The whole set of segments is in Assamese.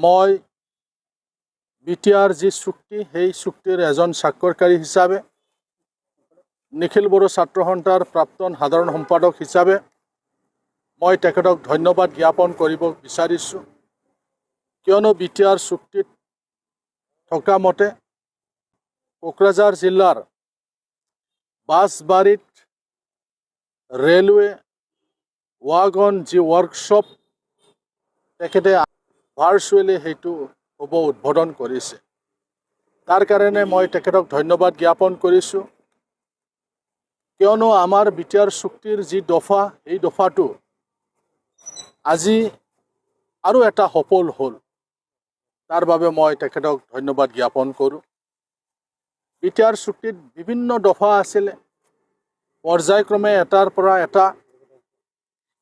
মই বিটিআৰ যি চুক্তি সেই চুক্তিৰ এজন স্বাক্ষৰকাৰী হিচাপে নিখিল বড়ো ছাত্ৰ সন্থাৰ প্ৰাক্তন সাধাৰণ সম্পাদক হিচাপে মই তেখেতক ধন্যবাদ জ্ঞাপন কৰিব বিচাৰিছোঁ। কিয়নো বিটিআৰ চুক্তিত থকা মতে কোকৰাঝাৰ জিলাৰ বাছবাৰীত ৰেলৱে ৱাগন যি ৱৰ্কশ্বপ তেখেতে ভাৰ্চুৱেলি সেইটো হ'ব উদ্বোধন কৰিছে। তাৰ কাৰণে মই তেখেতক ধন্যবাদ জ্ঞাপন কৰিছোঁ। কিয়নো আমাৰ বিটিআৰ চুক্তিৰ যি দফা এই দফাটো আজি আৰু এটা সফল হ'ল, তাৰ বাবে মই তেখেতক ধন্যবাদ জ্ঞাপন কৰোঁ। বিটিআৰ চুক্তিত বিভিন্ন দফা আছিলে, পৰ্যায়ক্ৰমে এটাৰ পৰা এটা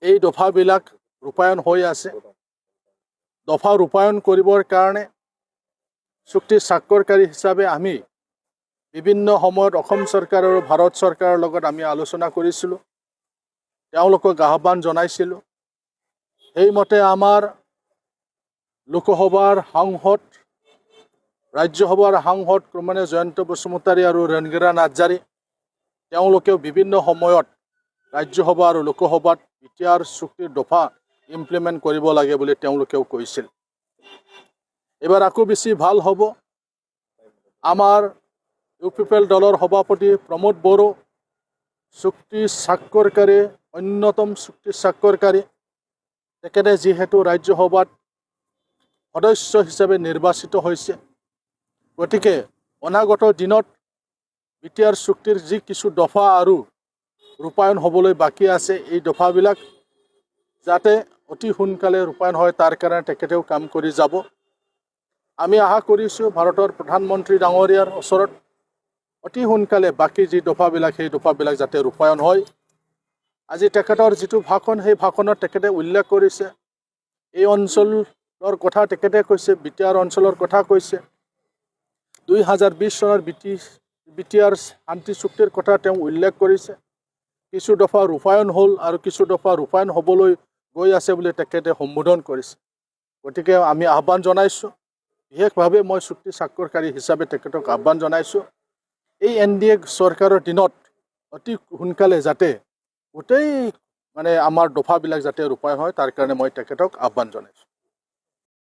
এই দফাবিলাক ৰূপায়ণ হৈ আছে। দফা ৰূপায়ণ কৰিবৰ কাৰণে চুক্তি স্বাক্ষৰকাৰী হিচাপে আমি বিভিন্ন সময়ত অসম চৰকাৰ আৰু ভাৰত চৰকাৰৰ লগত আমি আলোচনা কৰিছিলোঁ, তেওঁলোকক আহ্বান জনাইছিলোঁ। সেইমতে আমাৰ লোকসভাৰ সাংসদ, ৰাজ্যসভাৰ সাংসদ ক্ৰমানে জয়ন্ত বসুমতাৰী আৰু ৰণগীৰা নাৰ্জাৰী তেওঁলোকেও বিভিন্ন সময়ত ৰাজ্যসভা আৰু লোকসভাত বিটিআৰ চুক্তিৰ দফা ইমপ্লিমেণ্ট কৰিব লাগে বুলি তেওঁলোকেও কৈছিল। এইবাৰ আকৌ বেছি ভাল হ'ব। আমাৰ UPPL দলৰ সভাপতি প্ৰমোদ বড়ো চুক্তি স্বাক্ষৰকাৰী, অন্যতম চুক্তি স্বাক্ষৰকাৰী, তেখেতে যিহেতু ৰাজ্যসভাত সদস্য হিচাপে নিৰ্বাচিত হৈছে, গতিকে অনাগত দিনত বিটিআৰ চুক্তিৰ যি কিছু দফা আৰু ৰূপায়ণ হ'বলৈ বাকী আছে, এই দফাবিলাক যাতে অতি সোনকালে ৰূপায়ণ হয় তাৰ কাৰণে তেখেতেও কাম কৰি যাব। আমি আশা কৰিছোঁ ভাৰতৰ প্ৰধানমন্ত্ৰী ডাঙৰীয়াৰ ওচৰত অতি সোনকালে বাকী যি দফাবিলাক সেই দফাবিলাক যাতে ৰূপায়ণ হয়। আজি তেখেতৰ যিটো ভাষণ সেই ভাষণত তেখেতে উল্লেখ কৰিছে, এই অঞ্চলৰ কথা তেখেতে কৈছে, বিটিআৰ অঞ্চলৰ কথা কৈছে। 2020 চনৰ বিটিআৰ শান্তি চুক্তিৰ কথা তেওঁ উল্লেখ কৰিছে। কিছু দফা ৰূপায়ণ হ'ল আৰু কিছু দফা ৰূপায়ণ হ'বলৈ গৈ আছে বুলি তেখেতে সম্বোধন কৰিছে। গতিকে আমি আহ্বান জনাইছোঁ, বিশেষভাৱে মই চুক্তি স্বাক্ষৰকাৰী হিচাপে তেখেতক আহ্বান জনাইছোঁ, এই NDA চৰকাৰৰ দিনত অতি সোনকালে যাতে গোটেই আমাৰ দফাবিলাক যাতে ৰূপায়ণ হয় তাৰ কাৰণে মই তেখেতক আহ্বান জনাইছোঁ।